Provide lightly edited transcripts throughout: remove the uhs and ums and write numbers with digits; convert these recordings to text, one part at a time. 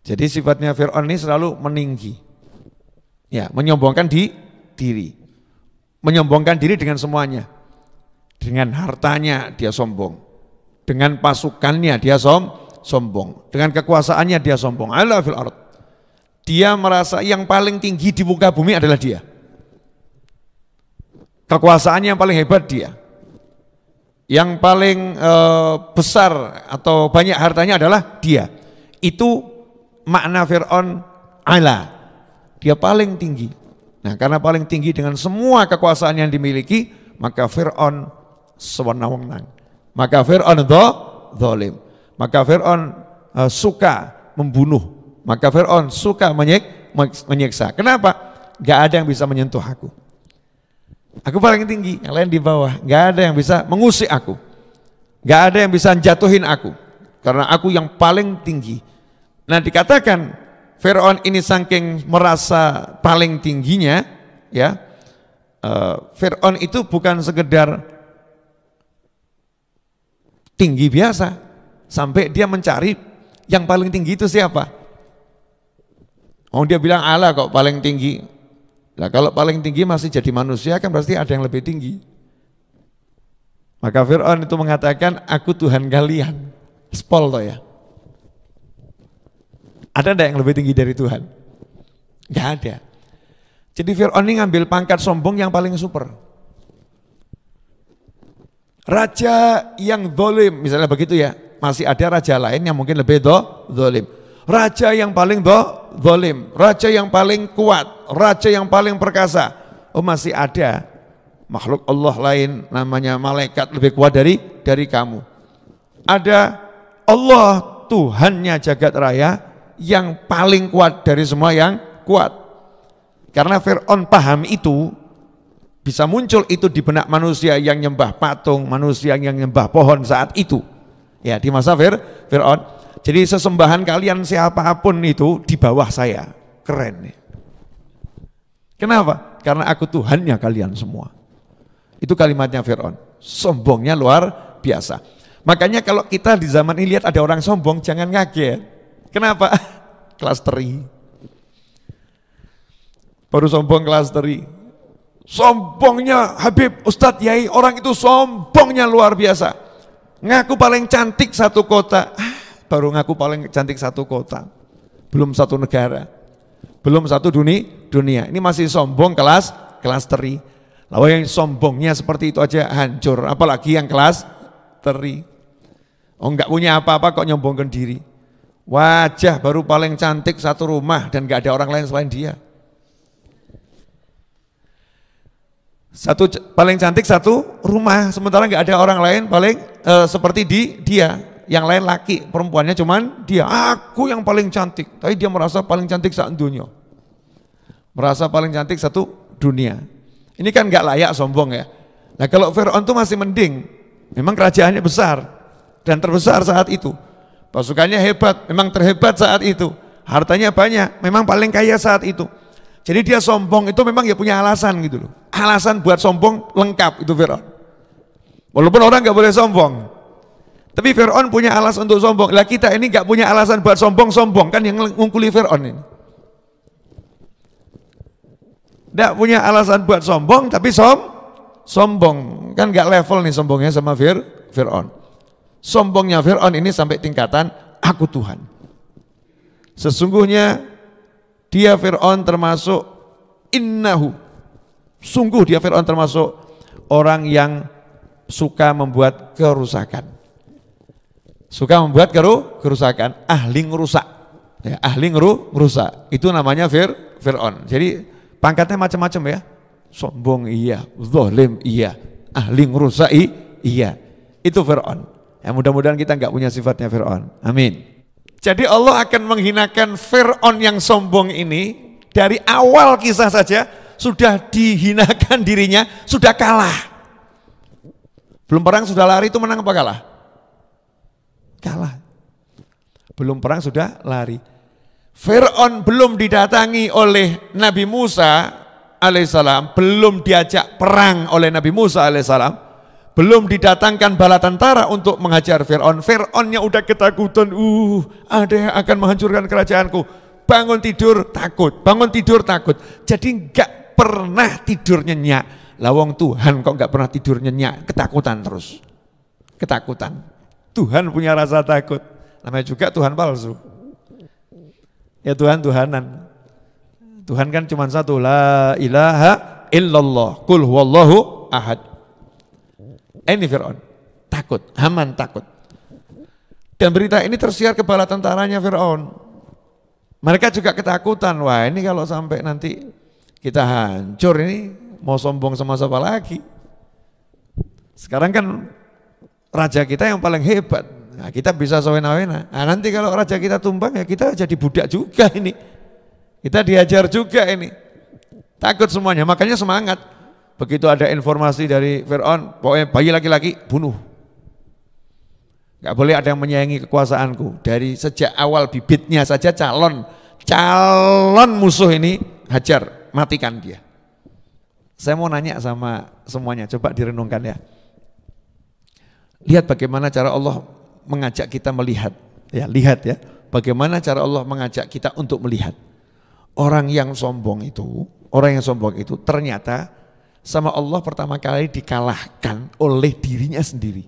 Jadi sifatnya Fir'aun ini selalu meninggi. Ya, menyombongkan diri. Menyombongkan diri dengan semuanya. Dengan hartanya dia sombong. Dengan pasukannya dia sombong. Dengan kekuasaannya dia sombong. Ala fil ard. Dia merasa yang paling tinggi di muka bumi adalah dia. Kekuasaannya yang paling hebat dia. Yang paling besar atau banyak hartanya adalah dia. Itu makna Fir'aun ala. Dia paling tinggi. Nah, karena paling tinggi dengan semua kekuasaan yang dimiliki, maka Fir'aun sewenang-wenang. Maka Fir'aun zalim. Maka Fir'aun suka membunuh. Maka Fir'aun suka menyiksa. Kenapa? Gak ada yang bisa menyentuh aku. Aku paling tinggi, yang lain di bawah. Gak ada yang bisa mengusik aku. Gak ada yang bisa jatuhin aku. Karena aku yang paling tinggi. Nah, dikatakan Fir'aun ini saking merasa paling tingginya, ya, Fir'aun itu bukan sekedar tinggi biasa, sampai dia mencari yang paling tinggi itu siapa? Oh, dia bilang Allah kok paling tinggi. Nah, kalau paling tinggi masih jadi manusia kan berarti ada yang lebih tinggi. Maka Fir'aun itu mengatakan, aku Tuhan kalian. Spol toh ya. Ada enggak yang lebih tinggi dari Tuhan? Enggak ada. Jadi Fir'aun ini ngambil pangkat sombong yang paling super. Raja yang zalim, misalnya begitu ya. Masih ada raja lain yang mungkin lebih zalim. Raja yang paling zalim, raja yang paling kuat, raja yang paling perkasa. Oh, masih ada makhluk Allah lain namanya malaikat lebih kuat dari kamu. Ada Allah Tuhannya jagat raya yang paling kuat dari semua yang kuat. Karena Fir'aun paham itu, bisa muncul itu di benak manusia yang nyembah patung, manusia yang nyembah pohon saat itu. Ya, di masa Fir'aun. Jadi sesembahan kalian siapapun itu di bawah saya. Keren nih. Kenapa? Karena aku Tuhannya kalian semua. Itu kalimatnya Fir'aun. Sombongnya luar biasa. Makanya kalau kita di zaman ini lihat ada orang sombong, jangan kaget. Kenapa? Klasteri. Baru sombong klasteri. Sombongnya Habib, Ustadz, Yai, orang itu sombongnya luar biasa. Ngaku paling cantik satu kota. Baru ngaku paling cantik satu kota. Belum satu negara. Belum satu dunia. Ini masih sombong klasteri. Lalu yang sombongnya seperti itu aja hancur. Apalagi yang klasteri. Oh, enggak punya apa-apa kok nyombongkan diri. Wajah baru paling cantik satu rumah dan enggak ada orang lain selain dia. Paling cantik satu rumah, sementara nggak ada orang lain paling seperti dia. Yang lain laki, perempuannya cuman dia. Aku yang paling cantik, tapi dia merasa paling cantik satu dunia. Merasa paling cantik satu dunia. Ini kan nggak layak sombong ya. Nah, kalau Fir'aun itu masih mending, memang kerajaannya besar dan terbesar saat itu. Pasukannya hebat, memang terhebat saat itu. Hartanya banyak, memang paling kaya saat itu. Jadi dia sombong itu memang ya punya alasan gitu loh. Alasan buat sombong lengkap itu Fir'aun. Walaupun orang nggak boleh sombong, tapi Fir'aun punya alasan untuk sombong. Lah kita ini nggak punya alasan buat sombong kan yang ngungkuli Fir'aun ini. Nggak punya alasan buat sombong tapi sombong kan nggak level nih sombongnya sama Fir'aun. Sombongnya Fir'aun ini sampai tingkatan aku Tuhan. Sesungguhnya dia Fir'aun termasuk innahu. Sungguh dia Fir'aun termasuk orang yang suka membuat kerusakan. Suka membuat kerusakan, ahli ngerusak. Ya, ahli ngerusak. Itu namanya Fir'aun. Jadi pangkatnya macam-macam ya. Sombong iya, zalim iya, ahli ngerusak iya. Itu Fir'aun. Ya, mudah-mudahan kita enggak punya sifatnya Fir'aun. Amin. Jadi Allah akan menghinakan Fir'aun yang sombong ini dari awal kisah saja sudah dihinakan dirinya, sudah kalah. Belum perang sudah lari itu menang apa kalah? Kalah. Belum perang sudah lari. Fir'aun belum didatangi oleh Nabi Musa alaihissalam, belum diajak perang oleh Nabi Musa alaihissalam, belum didatangkan bala tentara untuk menghajar Fir'aun. Fir'aunnya udah ketakutan, ada yang akan menghancurkan kerajaanku. Bangun tidur takut, bangun tidur takut. Jadi enggak pernah tidur nyenyak. Lawang Tuhan kok enggak pernah tidur nyenyak, ketakutan terus. Ketakutan. Tuhan punya rasa takut. Namanya juga Tuhan palsu. Ya Tuhan-Tuhanan. Tuhan kan cuma satu, la ilaha illallah, qul huwallahu ahad. Ini Fir'aun, takut, Haman takut. Dan berita ini tersiar ke bala tentaranya Fir'aun. Mereka juga ketakutan, wah ini kalau sampai nanti kita hancur ini, mau sombong sama siapa lagi. Sekarang kan raja kita yang paling hebat, nah, kita bisa sewena-wena. Nah, nanti kalau raja kita tumbang ya kita jadi budak juga ini. Kita diajar juga ini. Takut semuanya, makanya semangat. Begitu ada informasi dari Fir'aun, pokoknya bayi laki-laki bunuh. Gak boleh ada yang menyayangi kekuasaanku. Dari sejak awal bibitnya saja calon musuh ini hajar, matikan dia. Saya mau nanya sama semuanya, coba direnungkan ya. Lihat bagaimana cara Allah mengajak kita melihat. Ya, lihat ya, bagaimana cara Allah mengajak kita untuk melihat. Orang yang sombong itu ternyata sama Allah pertama kali dikalahkan oleh dirinya sendiri.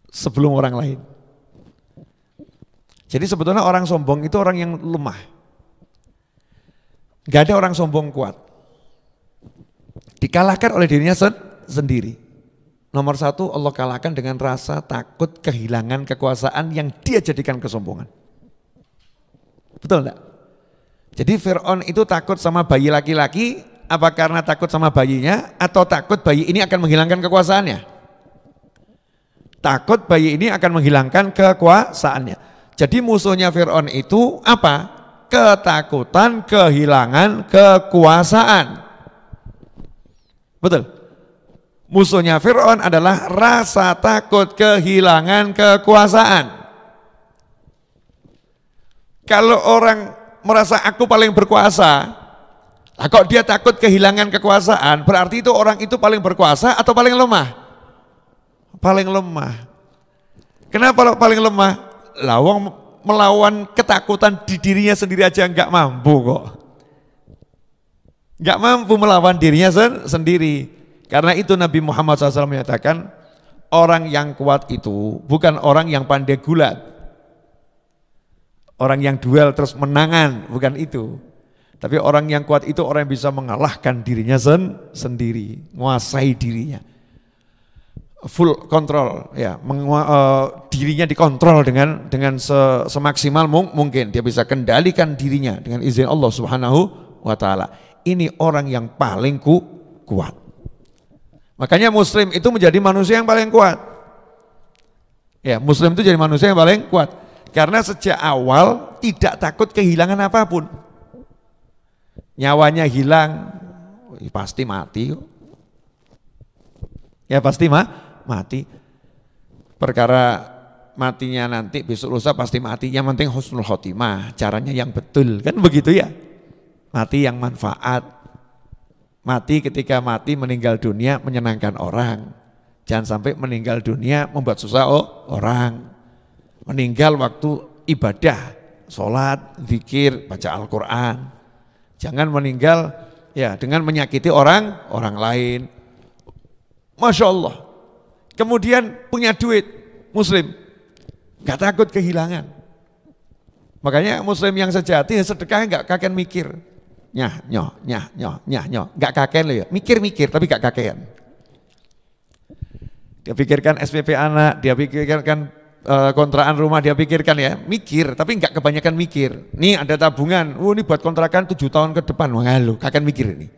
Sebelum orang lain. Jadi sebetulnya orang sombong itu orang yang lemah. Gak ada orang sombong kuat. Dikalahkan oleh dirinya sendiri. Nomor satu, Allah kalahkan dengan rasa takut kehilangan kekuasaan yang dia jadikan kesombongan. Betul enggak? Jadi Fir'aun itu takut sama bayi laki-laki, apa karena takut sama bayinya atau takut bayi ini akan menghilangkan kekuasaannya? Takut bayi ini akan menghilangkan kekuasaannya. Jadi musuhnya Fir'aun itu apa? Ketakutan kehilangan kekuasaan. Betul? Musuhnya Fir'aun adalah rasa takut kehilangan kekuasaan. Kalau orang merasa aku paling berkuasa, kok dia takut kehilangan kekuasaan, berarti itu orang itu paling berkuasa atau paling lemah? Paling lemah. Kenapa paling lemah? Lawang melawan ketakutan di dirinya sendiri aja enggak mampu kok. Enggak mampu melawan dirinya sendiri. Karena itu Nabi Muhammad SAW menyatakan, orang yang kuat itu bukan orang yang pandai gulat. Orang yang duel terus menangan, bukan itu. Tapi orang yang kuat itu orang yang bisa mengalahkan dirinya sendiri, menguasai dirinya. Full control, ya, dirinya dikontrol dengan semaksimal mungkin. Dia bisa kendalikan dirinya dengan izin Allah Subhanahu wa Ta'ala. Ini orang yang paling kuat. Makanya Muslim itu menjadi manusia yang paling kuat. Ya, Muslim itu jadi manusia yang paling kuat. Karena sejak awal tidak takut kehilangan apapun. Nyawanya hilang, pasti mati. Ya pasti mati. Perkara matinya nanti besok lusa pasti mati. Yang penting husnul khotimah, caranya yang betul. Kan begitu ya. Mati yang manfaat. Mati ketika mati meninggal dunia menyenangkan orang. Jangan sampai meninggal dunia membuat susah orang. Meninggal waktu ibadah, sholat, zikir, baca Al-Quran. Jangan meninggal ya dengan menyakiti orang lain. Masya Allah. Kemudian punya duit, Muslim, gak takut kehilangan. Makanya Muslim yang sejati sedekah gak kakean mikir. Nyah, gak kakean loh ya. Mikir tapi gak kakean. Dia pikirkan SPP anak, dia pikirkan kontrakan rumah, dia pikirkan ya, mikir tapi enggak kebanyakan mikir. Nih ada tabungan, ini buat kontrakan 7 tahun ke depan. Wah lu, kakek mikir ini.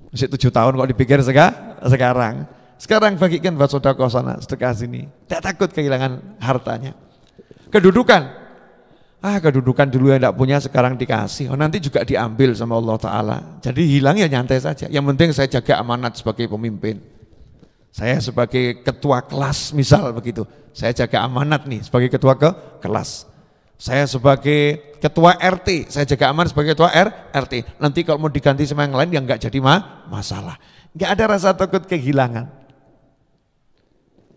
Masih 7 tahun kok dipikir sekarang. Sekarang bagikan buat sedekah sana, sedekah sini. Tidak takut kehilangan hartanya. Kedudukan. Kedudukan dulu yang tidak punya sekarang dikasih. Nanti juga diambil sama Allah Ta'ala. Jadi hilang ya nyantai saja. Yang penting saya jaga amanat sebagai pemimpin. Saya sebagai ketua kelas misal begitu, saya jaga amanat nih sebagai ketua kelas. Saya sebagai ketua RT, saya jaga amanat sebagai ketua RT. Nanti kalau mau diganti sama yang lain yang enggak jadi masalah. Nggak ada rasa takut kehilangan.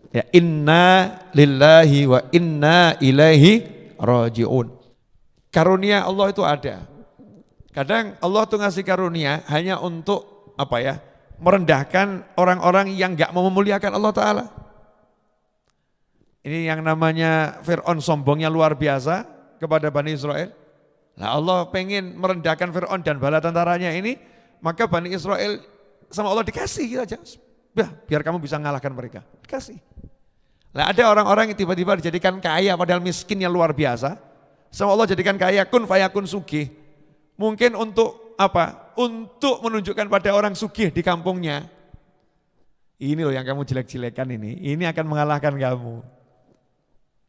Ya, inna lillahi wa inna ilaihi raji'un. Karunia Allah itu ada. Kadang Allah tuh ngasih karunia hanya untuk apa ya? Merendahkan orang-orang yang nggak mau memuliakan Allah Ta'ala. Ini yang namanya Fir'aun sombongnya luar biasa kepada Bani Israel. Nah Allah pengen merendahkan Fir'aun dan bala tentaranya ini, maka Bani Israel sama Allah dikasih aja. Biar kamu bisa mengalahkan mereka. Dikasih. Nah ada orang-orang yang tiba-tiba dijadikan kaya padahal miskinnya luar biasa. Sama Allah jadikan kaya, kun fayakun sugih. Mungkin untuk apa? Untuk menunjukkan pada orang sugih di kampungnya. Ini loh yang kamu jelek-jelekan ini akan mengalahkan kamu.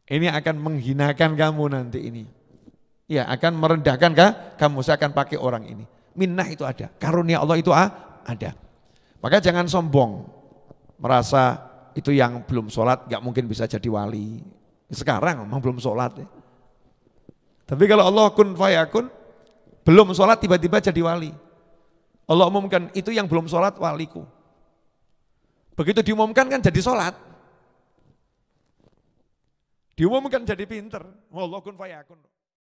Ini akan menghinakan kamu nanti ini. Ya akan merendahkan kamu, saya akan pakai orang ini. Minnah itu ada, karunia Allah itu ada. Maka jangan sombong, merasa itu yang belum sholat gak mungkin bisa jadi wali. Sekarang memang belum sholat ya. Tapi kalau Allah kun fayakun, belum sholat tiba-tiba jadi wali. Allah umumkan itu yang belum sholat waliku. Begitu diumumkan kan jadi sholat. Diumumkan jadi pinter. Allah kun fayakun.